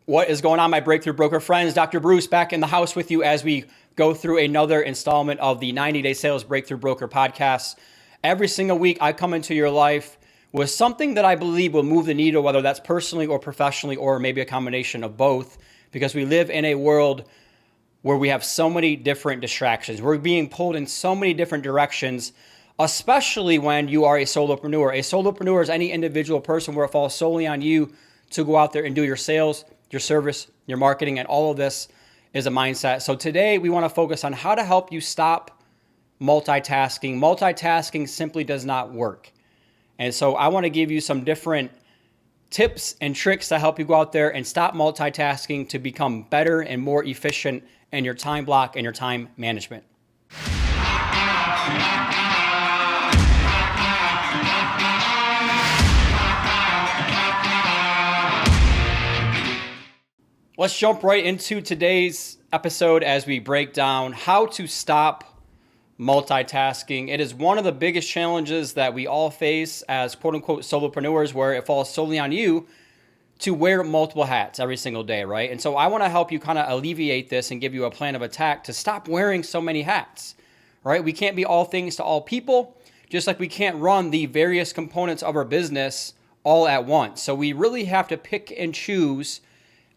What is going on, my breakthrough broker friends? Dr. Bruce back in the house with you as we go through another installment of the 90-Day Sales Breakthrough Broker podcast. Every single week, I come into your life with something that I believe will move the needle, whether that's personally or professionally, or maybe a combination of both, because we live in a world where we have so many different distractions. We're being pulled in so many different directions, especially when you are a solopreneur. A solopreneur is any individual person where it falls solely on you to go out there and do your sales, your service, your marketing, and all of this is a mindset. So today we want to focus on how to help you stop multitasking. Multitasking simply does not work. And so I want to give you some different tips and tricks to help you go out there and stop multitasking to become better and more efficient in your time block and your time management. Let's jump right into today's episode as we break down how to stop multitasking. It is one of the biggest challenges that we all face as quote unquote solopreneurs, where it falls solely on you to wear multiple hats every single day, right? And so I want to help you kind of alleviate this and give you a plan of attack to stop wearing so many hats, right? We can't be all things to all people, just like we can't run the various components of our business all at once. So we really have to pick and choose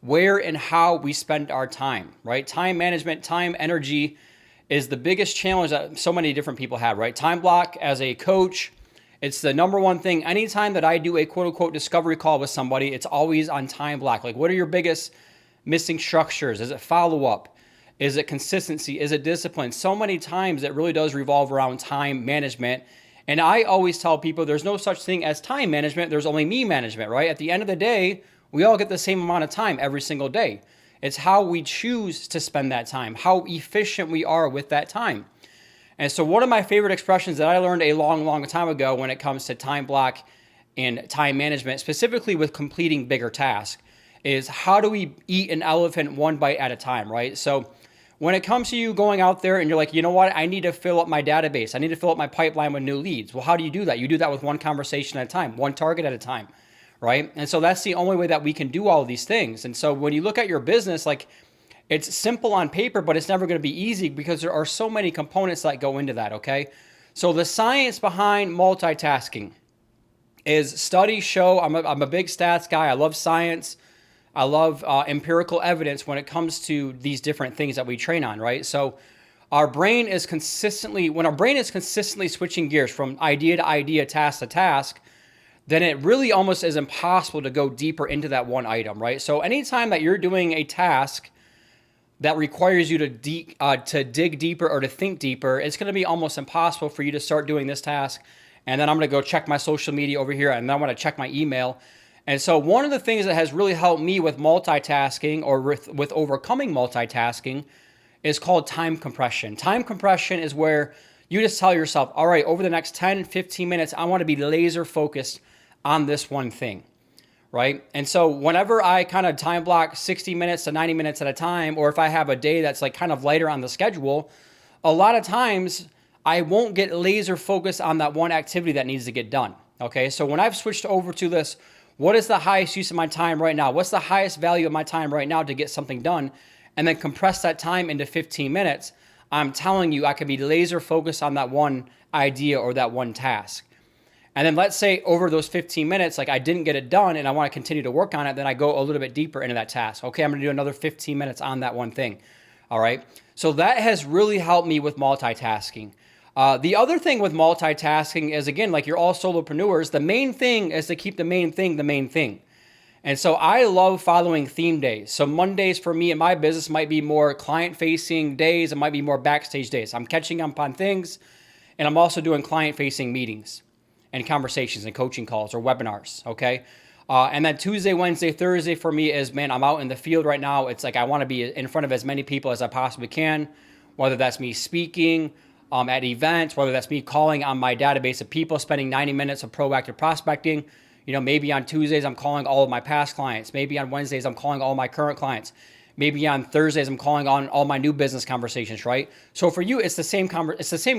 where and how we spend our time, right? Time management, time, energy is the biggest challenge that so many different people have, right? Time block as a coach, it's the number one thing. Anytime that I do a quote unquote discovery call with somebody, it's always on time block. Like, what are your biggest missing structures? Is it follow-up? Is it consistency? Is it discipline? So many times it really does revolve around time management. And I always tell people there's no such thing as time management. There's only me management, right? At the end of the day, we all get the same amount of time every single day. It's how we choose to spend that time, how efficient we are with that time. And so one of my favorite expressions that I learned a long time ago when it comes to time block and time management, specifically with completing bigger tasks, is how do we eat an elephant one bite at a time, right? So when it comes to you going out there and you're like, you know what, I need to fill up my database. I need to fill up my pipeline with new leads. Well, how do you do that? You do that with one conversation at a time, one target at a time. Right? And so that's the only way that we can do all of these things. And so when you look at your business, like, it's simple on paper, but it's never going to be easy because there are so many components that go into that. Okay. So the science behind multitasking is studies show, I'm a big stats guy. I love science. I love empirical evidence when it comes to these different things that we train on. Right. So when our brain is consistently switching gears from idea to idea, task to task, then it really almost is impossible to go deeper into that one item, right? So anytime that you're doing a task that requires you to dig deeper or to think deeper, it's going to be almost impossible for you to start doing this task. And then I'm going to go check my social media over here, and then I'm going to check my email. And so one of the things that has really helped me with multitasking or with overcoming multitasking is called time compression. Time compression is where you just tell yourself, all right, over the next 10, 15 minutes, I want to be laser focused on this one thing, right? And so whenever I kind of time block 60 minutes to 90 minutes at a time, or if I have a day that's like kind of lighter on the schedule, a lot of times I won't get laser focused on that one activity that needs to get done, okay? So when I've switched over to this, what is the highest use of my time right now? What's the highest value of my time right now to get something done? And then compress that time into 15 minutes, I'm telling you, I can be laser focused on that one idea or that one task. And then let's say over those 15 minutes, like I didn't get it done and I want to continue to work on it, then I go a little bit deeper into that task. Okay, I'm going to do another 15 minutes on that one thing. All right. So that has really helped me with multitasking. The other thing with multitasking is, again, like you're all solopreneurs, the main thing is to keep the main thing the main thing. And so I love following theme days. So Mondays for me in my business might be more client-facing days. It might be more backstage days. I'm catching up on things, and I'm also doing client-facing meetings and conversations and coaching calls or webinars, okay? And then Tuesday, Wednesday, Thursday for me is, man, I'm out in the field right now. It's like I want to be in front of as many people as I possibly can, whether that's me speaking at events, whether that's me calling on my database of people, spending 90 minutes of proactive prospecting. You know, maybe on Tuesdays, I'm calling all of my past clients. Maybe on Wednesdays, I'm calling all my current clients. Maybe on Thursdays, I'm calling on all my new business conversations, right? So for you, it's the same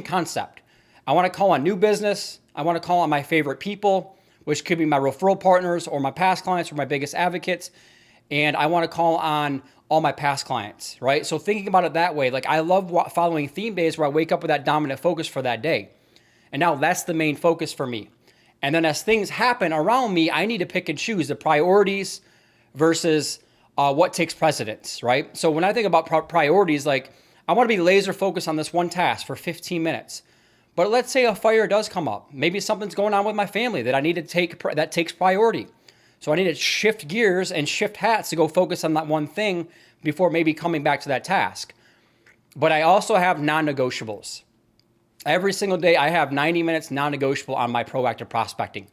concept. I want to call on new business. I want to call on my favorite people, which could be my referral partners or my past clients or my biggest advocates. and I want to call on all my past clients, right? So thinking about it that way, like I love following theme days where I wake up with that dominant focus for that day. And now that's the main focus for me. And then as things happen around me, I need to pick and choose the priorities versus what takes precedence, right? So when I think about priorities, like I want to be laser focused on this one task for 15 minutes. But let's say a fire does come up. Maybe something's going on with my family that I need to take that takes priority. So I need to shift gears and shift hats to go focus on that one thing before maybe coming back to that task. But I also have non-negotiables. Every single day I have 90 minutes non-negotiable on my proactive prospecting,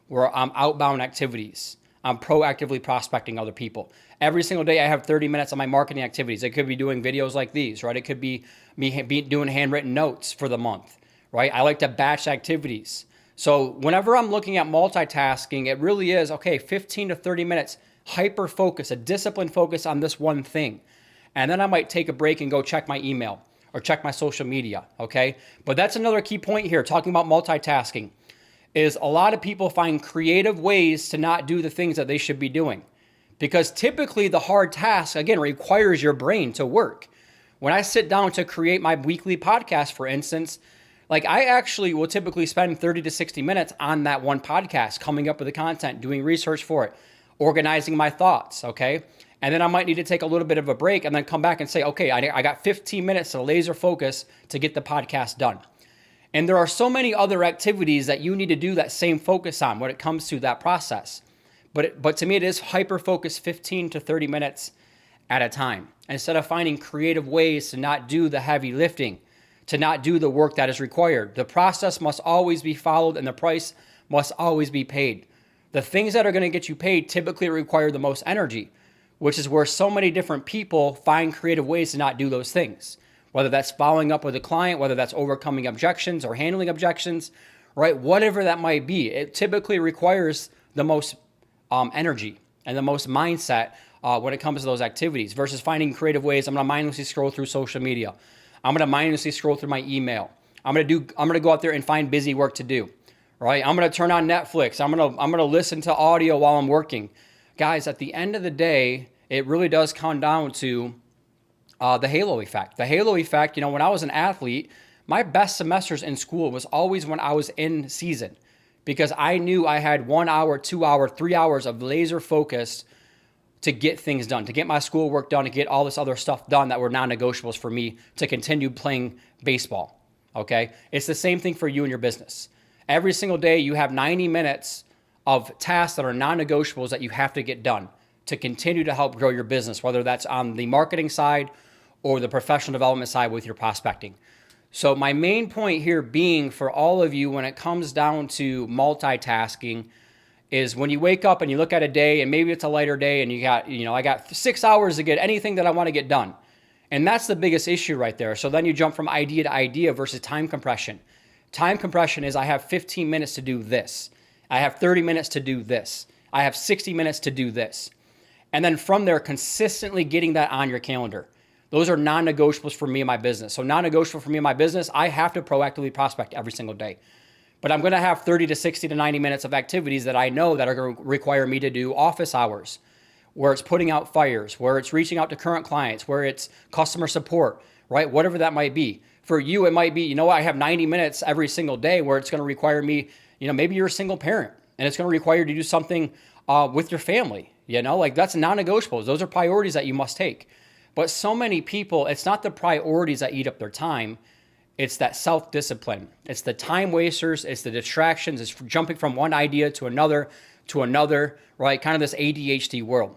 where I'm outbound activities. I'm proactively prospecting other people. Every single day I have 30 minutes on my marketing activities. It could be doing videos like these, right? It could be me doing handwritten notes for the month, right? I like to batch activities. So whenever I'm looking at multitasking, it really is, okay, 15 to 30 minutes, hyper focus, a disciplined focus on this one thing. And then I might take a break and go check my email or check my social media, okay? But that's another key point here, talking about multitasking, is a lot of people find creative ways to not do the things that they should be doing. Because typically the hard task, again, requires your brain to work. When I sit down to create my weekly podcast, for instance, like I actually will typically spend 30 to 60 minutes on that one podcast, coming up with the content, doing research for it, organizing my thoughts, okay? And then I might need to take a little bit of a break and then come back and say, okay, I got 15 minutes to laser focus to get the podcast done. And there are so many other activities that you need to do that same focus on when it comes to that process. But to me, it is hyper-focused 15 to 30 minutes at a time. Instead of finding creative ways to not do the heavy lifting, to not do the work that is required. The process must always be followed and the price must always be paid. The things that are going to get you paid typically require the most energy, which is where so many different people find creative ways to not do those things. Whether that's following up with a client, whether that's overcoming objections or handling objections, right? Whatever that might be, it typically requires the most energy and the most mindset when it comes to those activities versus finding creative ways. I'm going to mindlessly scroll through social media. I'm going to mindlessly scroll through my email. I'm going to go out there and find busy work to do, right? I'm going to turn on Netflix. I'm going to listen to audio while I'm working. Guys, at the end of the day, it really does come down to the halo effect. The halo effect, when I was an athlete, my best semesters in school was always when I was in season because I knew I had 1 hour, 2 hour, 3 hours of laser focus to get things done, to get my schoolwork done, to get all this other stuff done that were non-negotiables for me to continue playing baseball, okay? It's the same thing for you and your business. Every single day you have 90 minutes of tasks that are non-negotiables that you have to get done to continue to help grow your business, whether that's on the marketing side or the professional development side with your prospecting. So my main point here being for all of you when it comes down to multitasking is when you wake up and you look at a day and maybe it's a lighter day and you got, I got 6 hours to get anything that I want to get done. And that's the biggest issue right there. So then you jump from idea to idea versus time compression. Time compression is I have 15 minutes to do this. I have 30 minutes to do this. I have 60 minutes to do this. And then from there, consistently getting that on your calendar. Those are non-negotiables for me and my business. So non-negotiable for me and my business, I have to proactively prospect every single day. But I'm going to have 30 to 60 to 90 minutes of activities that I know that are going to require me to do office hours, where it's putting out fires, where it's reaching out to current clients, where it's customer support, right? Whatever that might be. For you, it might be, I have 90 minutes every single day where it's going to require me, maybe you're a single parent and it's going to require you to do something with your family, like that's non-negotiables. Those are priorities that you must take. But so many people, it's not the priorities that eat up their time. It's that self-discipline. It's the time wasters. It's the distractions. It's jumping from one idea to another, right? Kind of this ADHD world.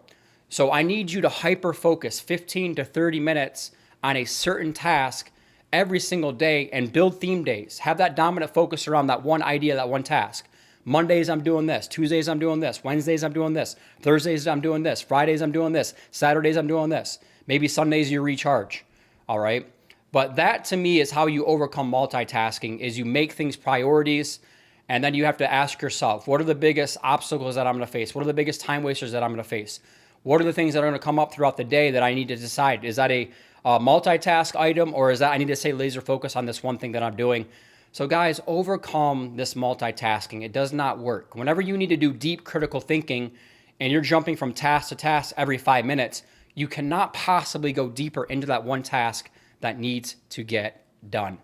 So I need you to hyper-focus 15 to 30 minutes on a certain task every single day and build theme days. Have that dominant focus around that one idea, that one task. Mondays, I'm doing this. Tuesdays, I'm doing this. Wednesdays, I'm doing this. Thursdays, I'm doing this. Fridays, I'm doing this. Saturdays, I'm doing this. Maybe Sundays, you recharge. All right? But that to me is how you overcome multitasking, is you make things priorities, and then you have to ask yourself, what are the biggest obstacles that I'm going to face? What are the biggest time wasters that I'm going to face? What are the things that are going to come up throughout the day that I need to decide? Is that a multitask item, or is that I need to stay laser focused on this one thing that I'm doing? So guys, overcome this multitasking. It does not work. Whenever you need to do deep critical thinking and you're jumping from task to task every 5 minutes, you cannot possibly go deeper into that one task that needs to get done.